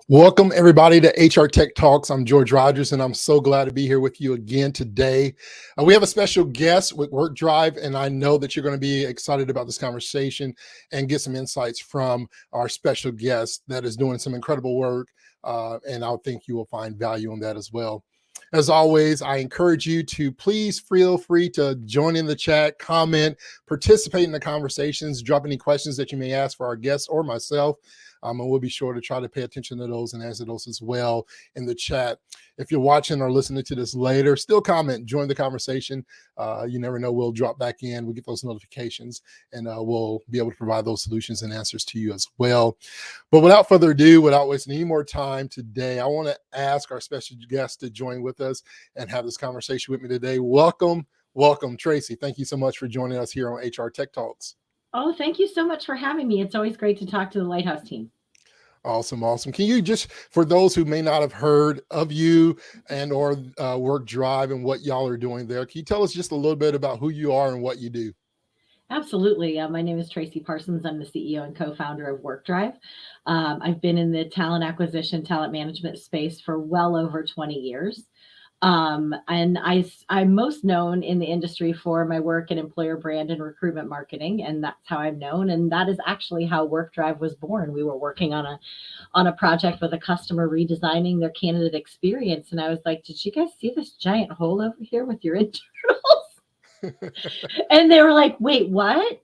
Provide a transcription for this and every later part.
Welcome, everybody, to HR Tech Talks. I'm George Rogers, and I'm so glad to be here with you again today. We have a special guest with WorqDrive, and I know that you're going to be excited about this conversation and get some insights from our special guest that is doing some incredible work, and I think you will find value in that as well. As always, I encourage you to please feel free to join in the chat, comment, participate in the conversations, drop any questions that you may ask for our guests or myself. And we'll be sure to try to pay attention to those and answer those as well in the chat. If you're watching or listening to this later, still comment, join the conversation. You never know, we'll drop back in, we'll get those notifications, and we'll be able to provide those solutions and answers to you as well. But without further ado, without wasting any more time today, I want to ask our special guest to join with us and have this conversation with me today. Welcome, Tracey. Thank you so much for joining us here on HR Tech Talks. Oh, thank you so much for having me. It's always great to talk to the Lighthouse team. Awesome. Can you just, for those who may not have heard of you and or WorqDrive and what y'all are doing there, can you tell us just a little bit about who you are and what you do? Absolutely. My name is Tracey Parsons. I'm the CEO and co-founder of WorqDrive. I've been in the talent acquisition, talent management space for well over 20 years. And I'm most known in the industry for my work in employer brand and recruitment marketing, and that's how I'm known. And that is actually how WorqDrive was born. We were working on a project with a customer redesigning their candidate experience, and I was like, "Did you guys see this giant hole over here with your internals?" And they were like, "Wait, what?"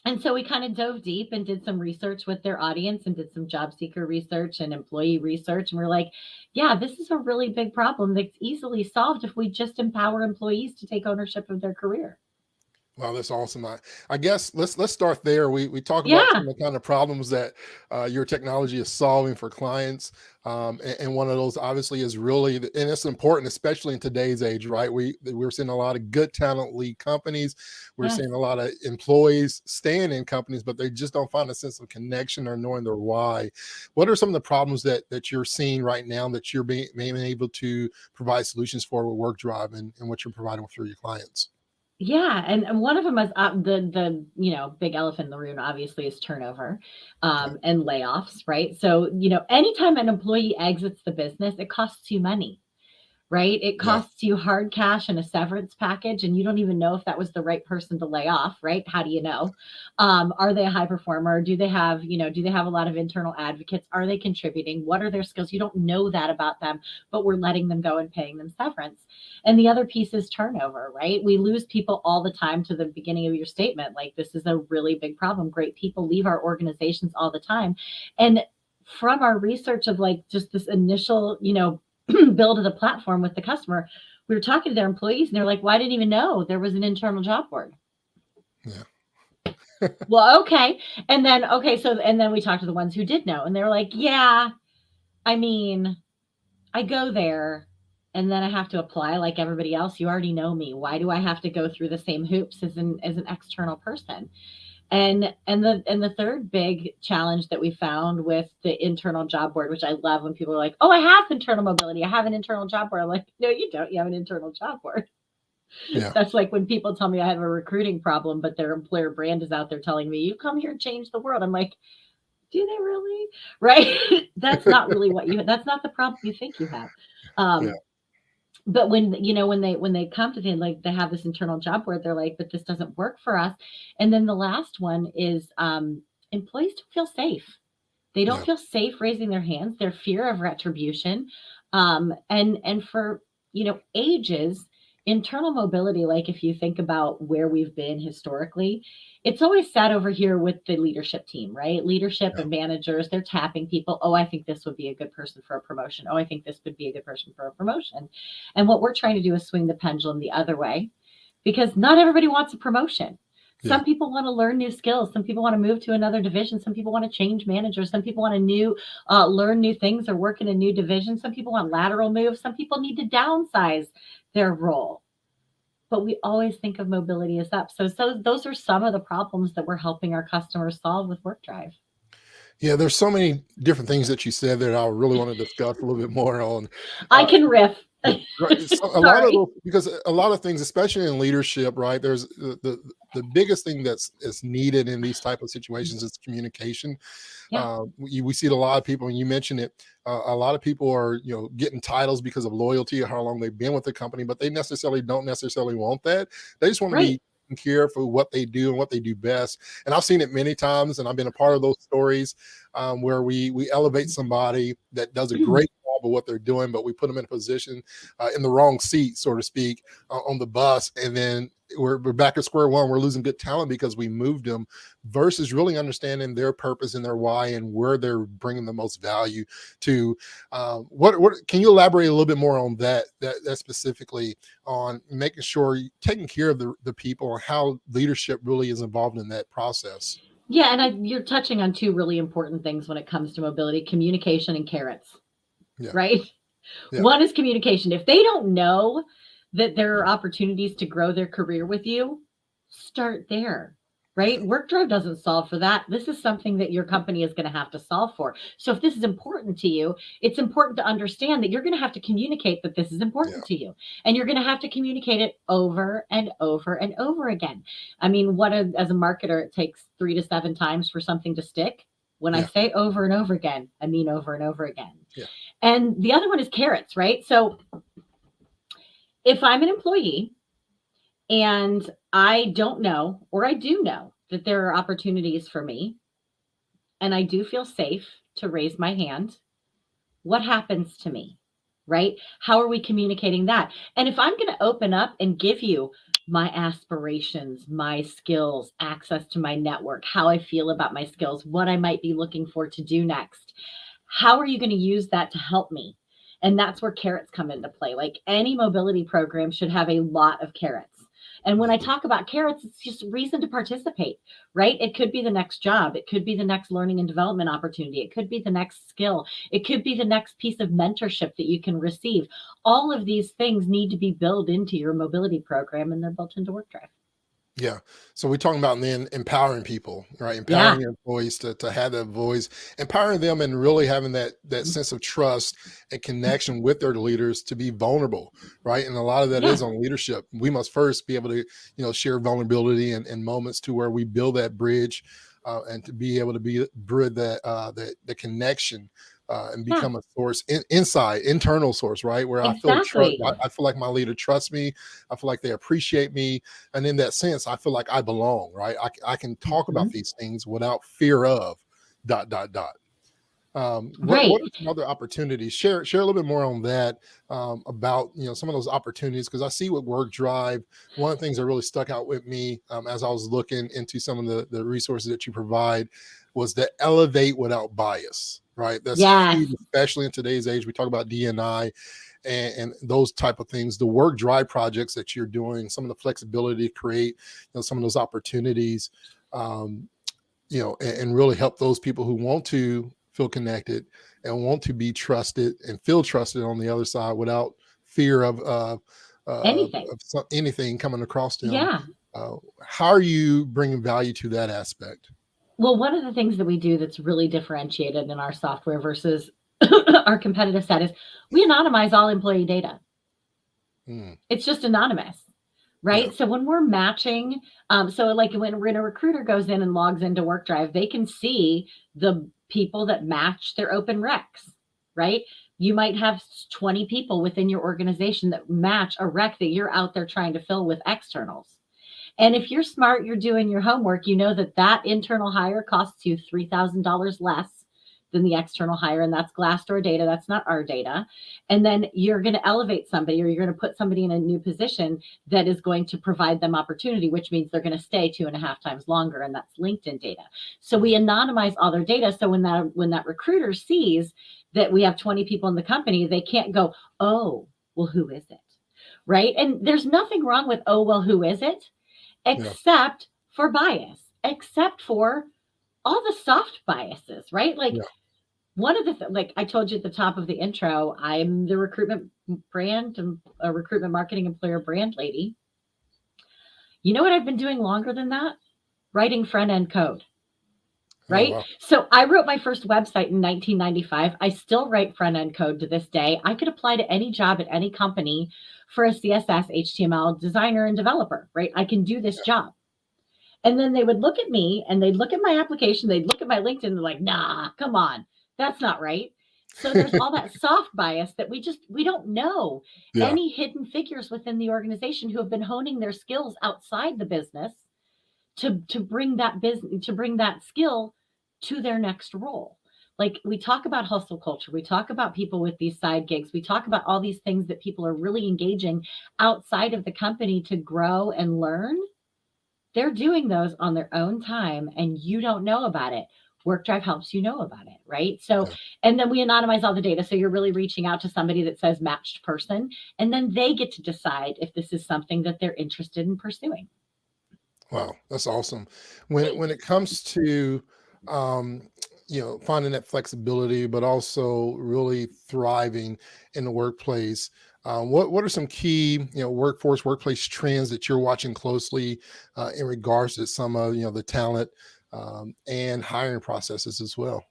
And so we kind of dove deep and did some research with their audience and did some job seeker research and employee research. And we're like, yeah, this is a really big problem that's easily solved if we just empower employees to take ownership of their career. Wow, that's awesome. I guess let's start there. We talk about Yeah. some of the kind of problems that your technology is solving for clients, and one of those obviously is really, and it's important, especially in today's age, right? We're seeing a lot of good talent lead companies. We're Yes. seeing a lot of employees staying in companies, but they just don't find a sense of connection or knowing their why. What are some of the problems that you're seeing right now that you're being able to provide solutions for with WorqDrive and what you're providing for your clients? Yeah, and one of them is the big elephant in the room obviously is turnover, and layoffs, right? So anytime an employee exits the business, it costs you money. Right? It Yeah. costs you hard cash and a severance package, and you don't even know if that was the right person to lay off, right? How do you know? Are they a high performer? Do they have a lot of internal advocates? Are they contributing? What are their skills? You don't know that about them, but we're letting them go and paying them severance. And the other piece is turnover, right? We lose people all the time to the beginning of your statement. Like, this is a really big problem. Great people leave our organizations all the time. And from our research of like just this initial, build of the platform with the customer, we were talking to their employees and they're like, well, I didn't even know there was an internal job board. Yeah. Well, okay. And then we talked to the ones who did know, and they were like, yeah, I mean, I go there and then I have to apply like everybody else. You already know me. Why do I have to go through the same hoops as an external person? And the third big challenge that we found with the internal job board, which I love when people are like, oh, I have internal mobility, I have an internal job board. I'm like, no, you don't. You have an internal job board. Yeah. That's like when people tell me I have a recruiting problem, but their employer brand is out there telling me, you come here and change the world. I'm like, do they really? Right? That's not really that's not the problem you think you have. Yeah. But when they come to the like they have this internal job board, they're like, but this doesn't work for us. And then the last one is employees don't feel safe. They don't Yeah. feel safe raising their hands. Their fear of retribution, and for ages, internal mobility. Like, if you think about where we've been historically, it's always sat over here with the leadership team, right? Leadership Yeah. and managers, they're tapping people. Oh, I think this would be a good person for a promotion. Oh, I think this would be a good person for a promotion. And what we're trying to do is swing the pendulum the other way, because not everybody wants a promotion. Yeah. Some people want to learn new skills. Some people want to move to another division. Some people want to change managers. Some people want to learn new things or work in a new division. Some people want lateral moves. Some people need to downsize their role. But we always think of mobility as up. So those are some of the problems that we're helping our customers solve with WorqDrive. Yeah, there's so many different things that you said that I really want to discuss a little bit more on. I can riff. Yeah, right. So a lot of Sorry. those, because a lot of things, especially in leadership, right? There's the biggest thing that's needed in these type of situations is communication. Yeah, We see it a lot of people, and you mentioned it. A lot of people are, getting titles because of loyalty or how long they've been with the company, but they don't necessarily want that. They just want to right. be taken care of for what they do and what they do best. And I've seen it many times, and I've been a part of those stories where we elevate somebody that does a great job of what they're doing, but we put them in a position in the wrong seat, so to speak, on the bus, and then we're back at square one. We're losing good talent because we moved them, versus really understanding their purpose and their why and where they're bringing the most value to. What can you elaborate a little bit more on that specifically on making sure you're taking care of the people and how leadership really is involved in that process? Yeah, and you're touching on two really important things when it comes to mobility: communication and carrots, Yeah, right? yeah, One is communication. If they don't know that there are opportunities to grow their career with you, start there, right? yeah, WorqDrive doesn't solve for that. This is something that your company is going to have to solve for. So if this is important to you, it's important to understand that you're going to have to communicate that this is yeah, important to you. And you're going to have to communicate it over and over and over again. I mean, as a marketer, it takes 3 to 7 times for something to stick. When I yeah, say over and over again, I mean over and over again. yeah, And the other one is carrots, right? So if I'm an employee and I don't know, or I do know that there are opportunities for me, and I do feel safe to raise my hand, what happens to me? Right? How are we communicating that? And if I'm going to open up and give you my aspirations, my skills, access to my network, how I feel about my skills, what I might be looking for to do next, how are you going to use that to help me? And that's where carrots come into play. Like any mobility program should have a lot of carrots. And when yeah, I talk about carrots, it's just reason to participate, right? It could be the next job. It could be the next learning and development opportunity. It could be the next skill. It could be the next piece of mentorship that you can receive. All of these things need to be built into your mobility program, and they're built into WorqDrive. yeah. So we're talking about then empowering people, right? Yeah. Empowering your employees to have that voice, empowering them, and really having that sense of trust and connection with their leaders to be vulnerable, right? And a lot of that Yeah. is on leadership. We must first be able to, share vulnerability and moments to where we build that bridge, and to be able to be bridge the connection. And Yeah. become a source internal source, right? Where I feel trust, Exactly. I feel like my leader trusts me. I feel like they appreciate me, and in that sense, I feel like I belong, right? I can talk about Mhm. these things without fear of dot dot dot. What Right. are some other opportunities? Share a little bit more on that, about some of those opportunities, because I see with WorqDrive, one of the things that really stuck out with me, as I was looking into some of the resources that you provide, was the elevate without bias. Right, that's Yes. huge, especially in today's age. We talk about DNI and those type of things. The WorqDrive projects that you're doing, some of the flexibility to create, some of those opportunities. Um, and really help those people who want to feel connected and want to be trusted and feel trusted on the other side without fear Anything. of anything coming across them. Yeah. How are you bringing value to that aspect? Well, one of the things that we do that's really differentiated in our software versus our competitive set is we anonymize all employee data. Mm, It's just anonymous, yeah, right? So when we're matching, so like when a recruiter goes in and logs into WorqDrive, they can see the people that match their open recs, right? You might have 20 people within your organization that match a rec that you're out there trying to fill with externals. And if you're smart, you're doing your homework, you know that that internal hire costs you $3,000 less than the external hire. And that's Glassdoor data. That's not our data. And then you're going to elevate somebody, or you're going to put somebody in a new position that is going to provide them opportunity, which means they're going to stay 2.5 times longer. And that's LinkedIn data. So we mm, anonymize all their data. So when that recruiter sees that we have 20 people in the company, they can't go, oh, well, who is it? Right. And there's nothing wrong with, oh, well, who is it? yeah, Except for bias, except for all the soft biases, right? Like yeah, one of the like I told you at the top of the intro, I'm the recruitment brand, a recruitment marketing employer brand lady. You know what I've been doing longer than that? Writing front end code. Oh, right? wow. So I wrote my first website in 1995. I still write front end code to this day. I could apply to any job at any company for a CSS, HTML designer and developer, right? I can do this job. And then they would look at me and they'd look at my application, they'd look at my LinkedIn, and they're like, nah, come on, that's not right. So there's all that soft bias that we don't know Yeah. any hidden figures within the organization who have been honing their skills outside the business to bring that business, to bring that skill to their next role. Like we talk about hustle culture, we talk about people with these side gigs, we talk about all these things that people are really engaging outside of the company to grow and learn. They're doing those on their own time and you don't know about it. WorqDrive helps you know about it, right? So, Yeah. and then we anonymize all the data. So you're really reaching out to somebody that says matched person, and then they get to decide if this is something that they're interested in pursuing. Wow, that's awesome. When it comes to um, finding that flexibility, but also really thriving in the workplace, what are some key workplace trends that you're watching closely in regards to some of the talent and hiring processes as well?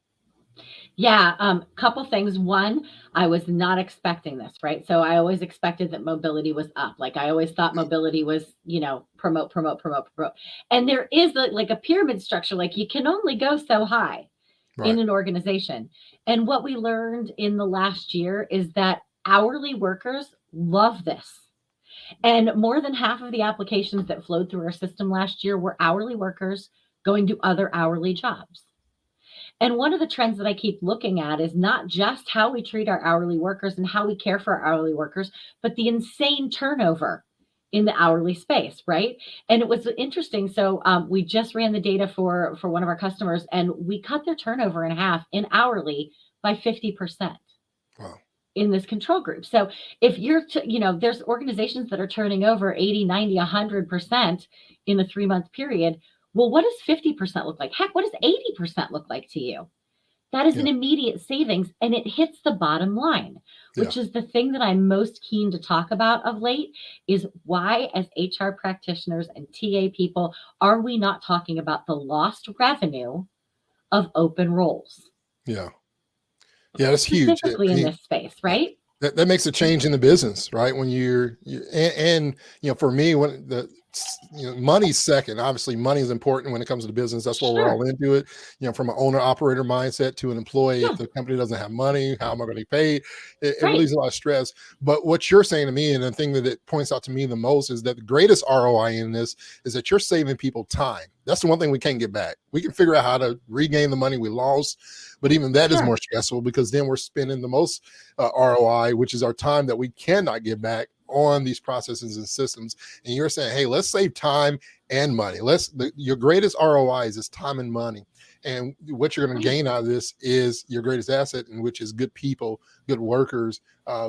Yeah, couple things. One, I was not expecting this, right? So I always expected that mobility was up. Like I always thought mobility was, promote, promote, promote, promote. And there is like a pyramid structure. Like you can only go so high in Right. an organization. And what we learned in the last year is that hourly workers love this. And more than half of the applications that flowed through our system last year were hourly workers going to other hourly jobs. And one of the trends that I keep looking at is not just how we treat our hourly workers and how we care for our hourly workers, but the insane turnover in the hourly space, right? And it was interesting. So we just ran the data for one of our customers, and we cut their turnover in half in hourly by 50% Wow. in this control group. So if there's organizations that are turning over 80, 90, 100% in a 3-month period. Well, what does 50% look like? Heck, what does 80% look like to you? That is Yeah. an immediate savings and it hits the bottom line, Yeah. which is the thing that I'm most keen to talk about of late is why, as HR practitioners and TA people, are we not talking about the lost revenue of open roles, Yeah. Yeah. That's huge. specifically I in mean, this space, right? that makes a change in the business, right? When and for me, when money's second. Obviously, money is important when it comes to business. That's why we're all Sure. into it. From an owner operator mindset to an employee. If Yeah. the company doesn't have money, how am I going to be paid? It Right. relieves a lot of stress. But what you're saying to me, and the thing that it points out to me the most, is that the greatest ROI in this is that you're saving people time. That's the one thing we can't get back. We can figure out how to regain the money we lost, but even that is Sure. more stressful because then we're spending the most ROI, which is our time that we cannot get back on these processes and systems. And you're saying, hey, let's save time and money. Your greatest ROI is time and money. And what you're going to Right. gain out of this is your greatest asset, and which is good people, good workers,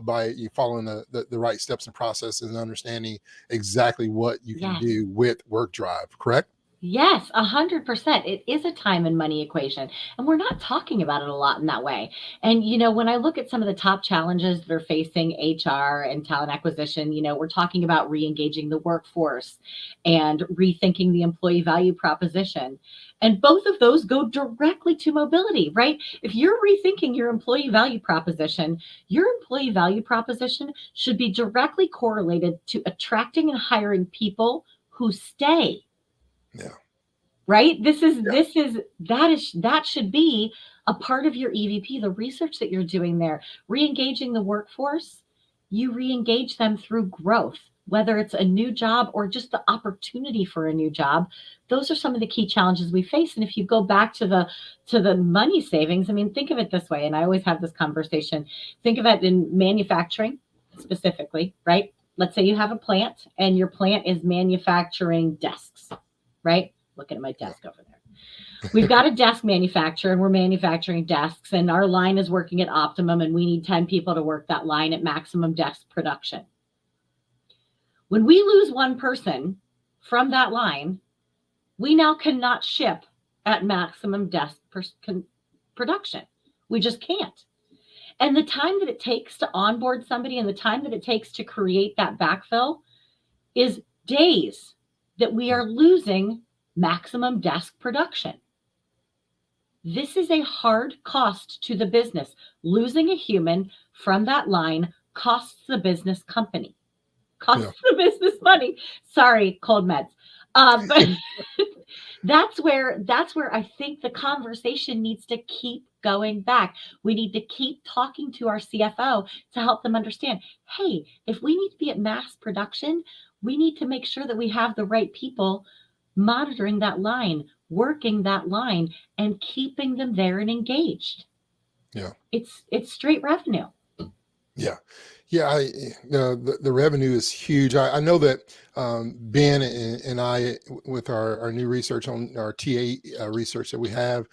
by you following the right steps and processes and understanding exactly what you can Yes. do with WorqDrive, correct? Yes, 100%. It is a time and money equation. And we're not talking about it a lot in that way. And, when I look at some of the top challenges that are facing HR and talent acquisition, we're talking about re-engaging the workforce and rethinking the employee value proposition. And both of those go directly to mobility, right? If you're rethinking your employee value proposition should be directly correlated to attracting and hiring people who stay. Yeah. Right? Yeah. That should be a part of your EVP, the research that you're doing there. Re-engaging the workforce, you re-engage them through growth, whether it's a new job or just the opportunity for a new job. Those are some of the key challenges we face. And if you go back to the money savings, I mean, think of it this way, and I always have this conversation. Think of it in manufacturing specifically, right? Let's say you have a plant and your plant is manufacturing desks, right? Looking at my desk over there. We've got a desk manufacturer and we're manufacturing desks, and our line is working at optimum and we need 10 people to work that line at maximum desk production. When we lose one person from that line, we now cannot ship at maximum desk production. We just can't. And the time that it takes to onboard somebody and the time that it takes to create that backfill is days that we are losing maximum desk production. This is a hard cost to the business. Losing a human from that line costs the business company, Yeah. costs the business money. Sorry, cold meds. But that's where I think the conversation needs to keep going back. We need to keep talking to our CFO to help them understand, hey, if we need to be at mass production, we need to make sure that we have the right people monitoring that line, working that line, and keeping them there and engaged. Yeah. It's straight revenue. Yeah. Yeah. The revenue is huge. I know that Ben and I, with our new research on our TA research that we have,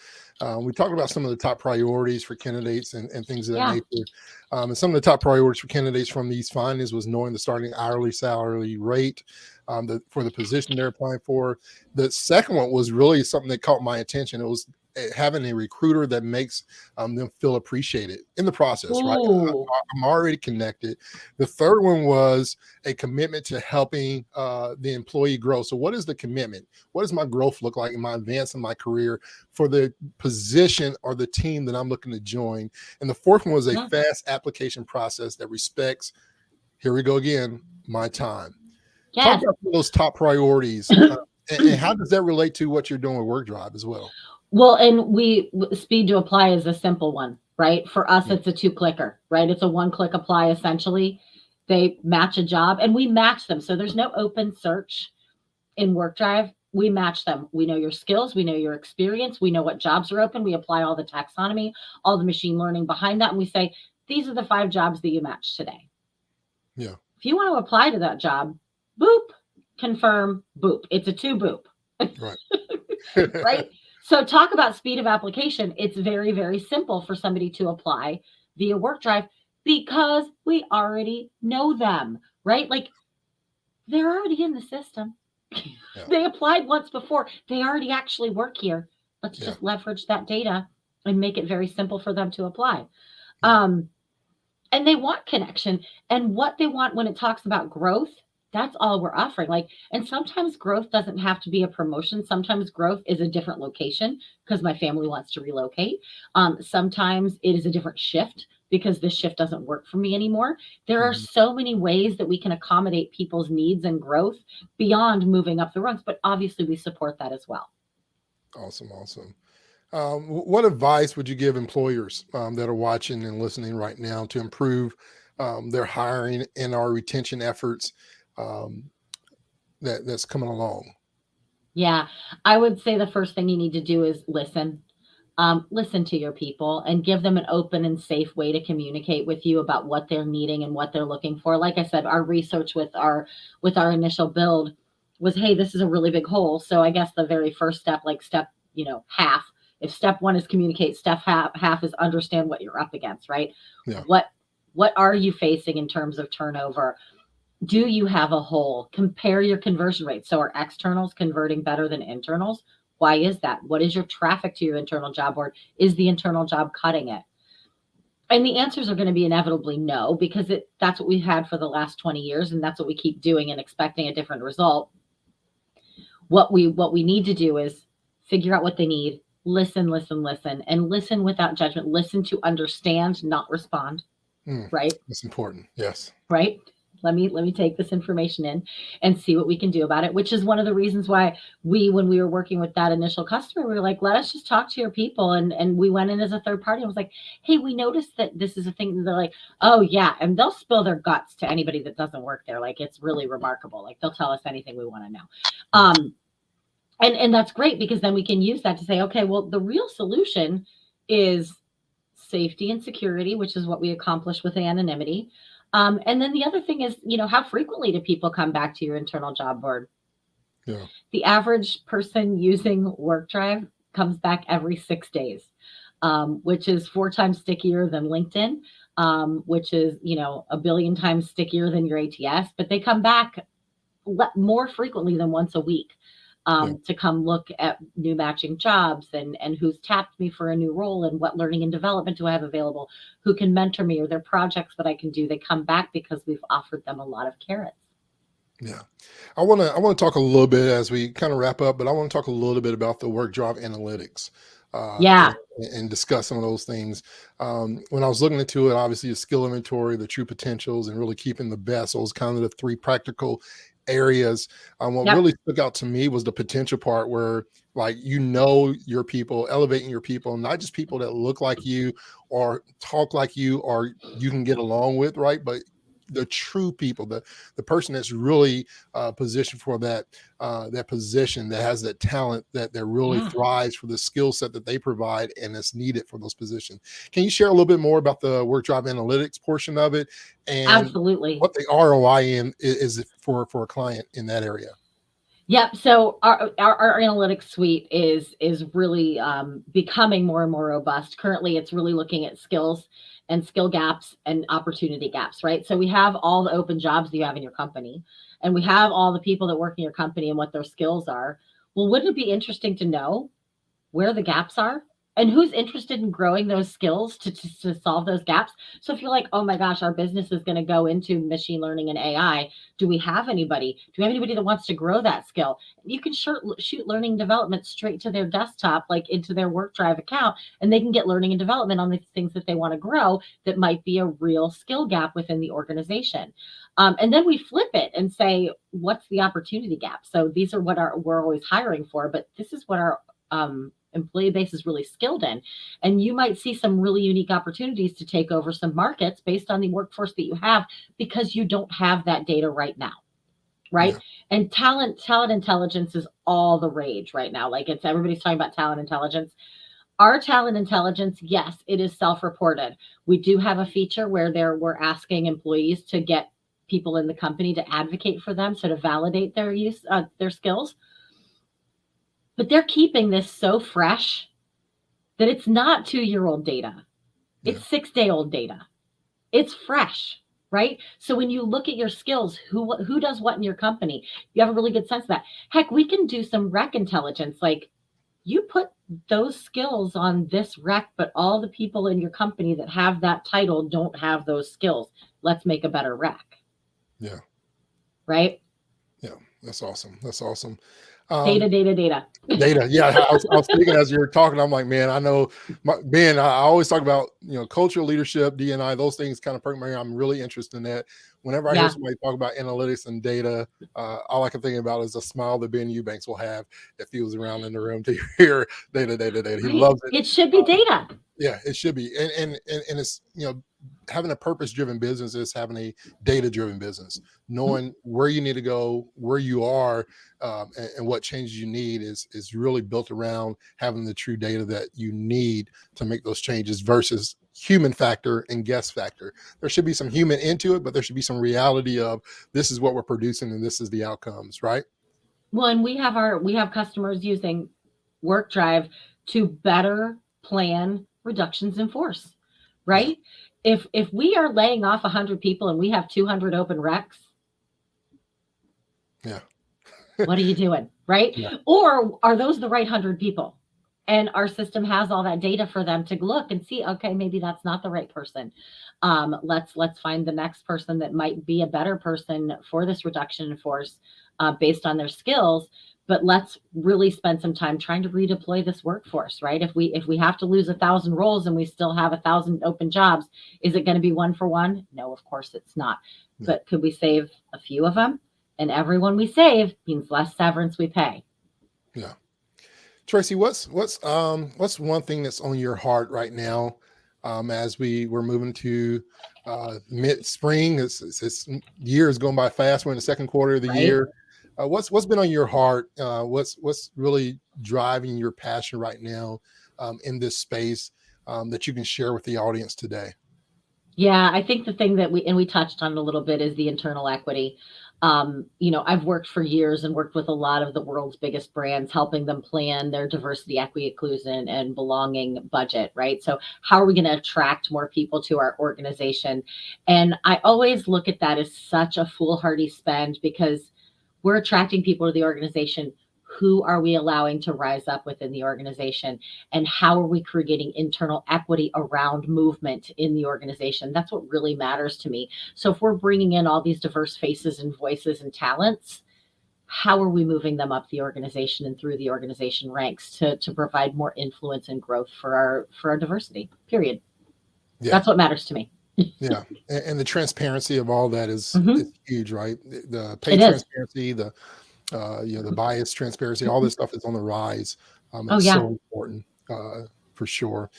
we talked about some of the top priorities for candidates and things of that Yeah. nature. And some of the top priorities for candidates from these findings was knowing the starting hourly salary rate for the position they're applying for. The second one was really something that caught my attention. It was having a recruiter that makes them feel appreciated in the process, right? Ooh. I'm already connected. The third one was a commitment to helping the employee grow. So what is the commitment? What does my growth look like in my advance in my career for the position or the team that I'm looking to join? And the fourth one was a Yeah. fast application process that respects, here we go again, my time. Talk Yes. about those top priorities. And how does that relate to what you're doing with WorqDrive as well? Well, and speed to apply is a simple one, right? For us, Yeah. it's a 2-clicker, right? It's a 1-click apply essentially. They match a job and we match them. So there's no open search in WorqDrive. We match them. We know your skills, we know your experience, we know what jobs are open. We apply all the taxonomy, all the machine learning behind that, and we say, these are the 5 jobs that you matched today. Yeah. If you want to apply to that job, boop, confirm, boop. It's a 2 boop. Right. Right? So talk about speed of application. It's very, very simple for somebody to apply via WorqDrive because we already know them, right? Like they're already in the system. Yeah. They applied once before. They already actually work here. Let's Yeah. just leverage that data and make it very simple for them to apply. Yeah. And they want connection. And what they want when it talks about growth, that's all we're offering. Like, and sometimes growth doesn't have to be a promotion. Sometimes growth is a different location because my family wants to relocate. Sometimes it is a different shift because this shift doesn't work for me anymore. There are Mhm. so many ways that we can accommodate people's needs and growth beyond moving up the rungs, but obviously we support that as well. Awesome. Awesome. What advice would you give employers that are watching and listening right now to improve their hiring and our retention efforts um, that's coming along? Yeah, I would say the first thing you need to do is listen. Listen to your people and give them an open and safe way to communicate with you about what they're needing and what they're looking for. Like I said, our research with our initial build was, hey, this is a really big hole. So I guess the very first step, like step, half. If step one is communicate, step half is understand what you're up against, right? Yeah. What are you facing in terms of turnover? Do you have a hole? Compare your conversion rates. So are externals converting better than internals? Why is that? What is your traffic to your internal job board? Is the internal job cutting it? And the answers are going to be inevitably no, because that's what we've had for the last 20 years, and that's what we keep doing and expecting a different result. What we need to do is figure out what they need, listen, and listen without judgment. Listen to understand, not respond. Right? That's important. Yes. Right? Let me take this information in and see what we can do about it, which is one of the reasons why when we were working with that initial customer, we were like, let us just talk to your people. And we went in as a third party and was like, hey, we noticed that this is a thing. And they're like, oh yeah. And they'll spill their guts to anybody that doesn't work there. Like, it's really remarkable. Like, they'll tell us anything we want to know. And that's great because then we can use that to say, okay, well, the real solution is safety and security, which is what we accomplish with anonymity. And then the other thing is, how frequently do people come back to your internal job board? Yeah. The average person using WorqDrive comes back every 6 days, which is 4 times stickier than LinkedIn, which is, a billion times stickier than your ATS, but they come back more frequently than once a week. To come look at new matching jobs and who's tapped me for a new role and what learning and development do I have available, who can mentor me or their projects that I can do. They come back because we've offered them a lot of carrots. Yeah. I want to talk a little bit as we kind of wrap up, but I want to talk a little bit about the WorqDrive analytics. Yeah. and discuss some of those things. When I was looking into it, obviously, the skill inventory, the true potentials, and really keeping the best. Those kind of the three practical areas. What Yep. really stuck out to me was the potential part where, like, your people, elevating your people, not just people that look like you or talk like you or you can get along with, right? But the true people, the person that's really positioned for that position, that has that talent, that really Yeah. thrives for the skill set that they provide and that's needed for those positions. Can you share a little bit more about the WorqDrive analytics portion of it and Absolutely. what the ROI is for a client in that area? Yep. So our analytics suite is really becoming more and more robust. Currently, it's really looking at skills and skill gaps and opportunity gaps, right? So we have all the open jobs that you have in your company, and we have all the people that work in your company and what their skills are. Well, wouldn't it be interesting to know where the gaps are and who's interested in growing those skills to solve those gaps? So if you're like, oh my gosh, our business is going to go into machine learning and AI, do we have anybody? Do we have anybody that wants to grow that skill? You can shoot learning and development straight to their desktop, like into their WorqDrive account, and they can get learning and development on the things that they want to grow that might be a real skill gap within the organization. And then we flip it and say, what's the opportunity gap? So these are what we're always hiring for, but this is what our employee base is really skilled in. And you might see some really unique opportunities to take over some markets based on the workforce that you have because you don't have that data right now. Right. Yeah. And talent intelligence is all the rage right now. Like everybody's talking about talent intelligence. Our talent intelligence, yes, it is self-reported. We do have a feature where we're asking employees to get people in the company to advocate for them, so to validate their use, their skills. But they're keeping this so fresh that it's not 2-year-old data. Yeah. It's 6-day-old data. It's fresh, right? So when you look at your skills, who does what in your company, you have a really good sense of that. Heck, we can do some rec intelligence. Like, you put those skills on this rec, but all the people in your company that have that title don't have those skills. Let's make a better rec. Yeah. Right? Yeah. That's awesome. That's awesome. Data, data, data. Data. Yeah. I was thinking as you were talking, I'm like, man, I know, I always talk about, cultural leadership, D&I, those things kind of perk me. I'm really interested in that. Whenever I hear Yeah. somebody talk about analytics and data, all I can think about is a smile that Ben Eubanks will have that feels around in the room to hear data, data, data. He Right. loves it. It should be data. Yeah, it should be. And it's, having a purpose-driven business is having a data-driven business. Knowing where you need to go, where you are, and what changes you need is really built around having the true data that you need to make those changes versus human factor and guess factor. There should be some human into it, but there should be some reality of this is what we're producing and this is the outcomes, right? Well, and we have customers using WorqDrive to better plan reductions in force, right? If we are laying off 100 people and we have 200 open recs, Yeah. what are you doing, right? Yeah. Or are those the right 100 people? And our system has all that data for them to look and see, okay, maybe that's not the right person. Let's find the next person that might be a better person for this reduction in force based on their skills. But let's really spend some time trying to redeploy this workforce, right? If we have to lose 1,000 roles and we still have 1,000 open jobs, is it going to be one for one? No, of course it's not. Yeah. But could we save a few of them? And everyone we save means less severance we pay. Yeah. Tracey, what's one thing that's on your heart right now, as we're moving to mid spring? This year is going by fast. We're in the second quarter of the Right. year. What's been on your heart? What's really driving your passion right now in this space that you can share with the audience today? Yeah, I think the thing that we touched on a little bit is the internal equity. I've worked for years and worked with a lot of the world's biggest brands, helping them plan their diversity, equity, inclusion, and belonging budget, right? So how are we going to attract more people to our organization? And I always look at that as such a foolhardy spend because we're attracting people to the organization. Who are we allowing to rise up within the organization? And how are we creating internal equity around movement in the organization? That's what really matters to me. So if we're bringing in all these diverse faces and voices and talents, how are we moving them up the organization and through the organization ranks to provide more influence and growth for our diversity, period. Yeah. That's what matters to me. Yeah. And the transparency of all that is huge, right? The pay It is. transparency, the the bias transparency, all this stuff is on the rise. Oh, It's yeah. so important, for sure.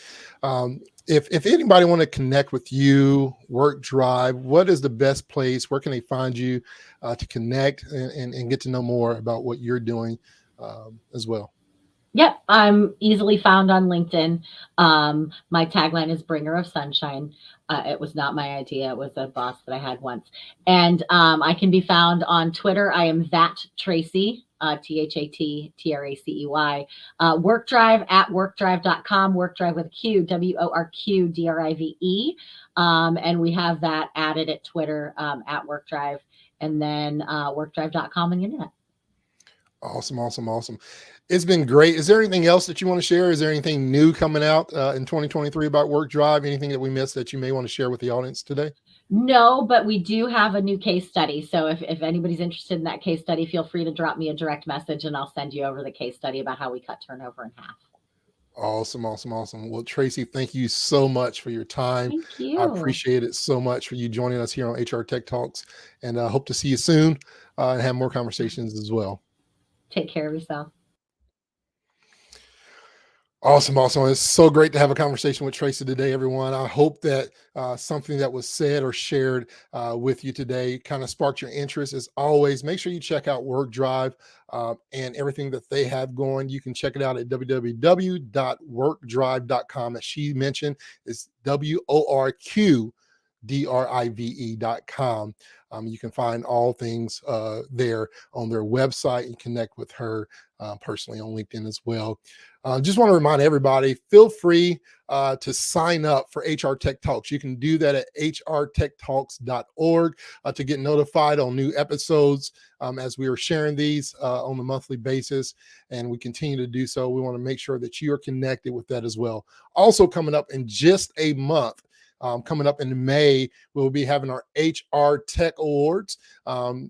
If anybody want to connect with you, WorqDrive, what is the best place? Where can they find you to connect and get to know more about what you're doing as well? Yep, I'm easily found on LinkedIn. My tagline is "Bringer of Sunshine." It was not my idea; it was a boss that I had once. And I can be found on Twitter. I am that Tracey, ThatTracey. WorqDrive at WorqDrive.com. WorqDrive with a Q, WorqDrive. And we have that added at Twitter at WorqDrive, and then WorqDrive.com on the internet. Awesome, awesome, awesome. It's been great. Is there anything else that you want to share? Is there anything new coming out in 2023 about WorqDrive? Anything that we missed that you may want to share with the audience today? No, but we do have a new case study. So if anybody's interested in that case study, feel free to drop me a direct message and I'll send you over the case study about how we cut turnover in half. Awesome, awesome, awesome. Well, Tracey, thank you so much for your time. Thank you. I appreciate it so much for you joining us here on HR Tech Talks, and I hope to see you soon and have more conversations as well. Take care of yourself. Awesome, awesome. It's so great to have a conversation with Tracey today, everyone. I hope that something that was said or shared with you today kind of sparked your interest. As always, make sure you check out WorqDrive and everything that they have going. You can check it out at www.worqdrive.com. As she mentioned, it's WorqDrive.com. You can find all things there on their website and connect with her personally on LinkedIn as well. Just want to remind everybody, feel free to sign up for HR Tech Talks. You can do that at hrtechtalks.org to get notified on new episodes as we are sharing these on a monthly basis, and we continue to do so. We want to make sure that you are connected with that as well. Also coming up in just a month, coming up in May, we'll be having our HR Tech Awards.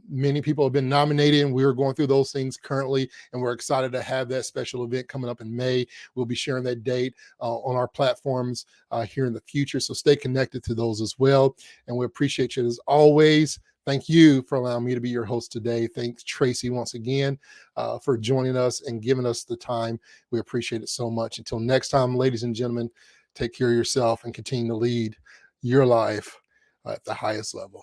Many people have been nominated, and we're going through those things currently, and we're excited to have that special event coming up in May. We'll be sharing that date on our platforms here in the future, so stay connected to those as well, and we appreciate you as always. Thank you for allowing me to be your host today. Thanks, Tracey, once again for joining us and giving us the time. We appreciate it so much. Until next time, ladies and gentlemen, take care of yourself and continue to lead your life at the highest level.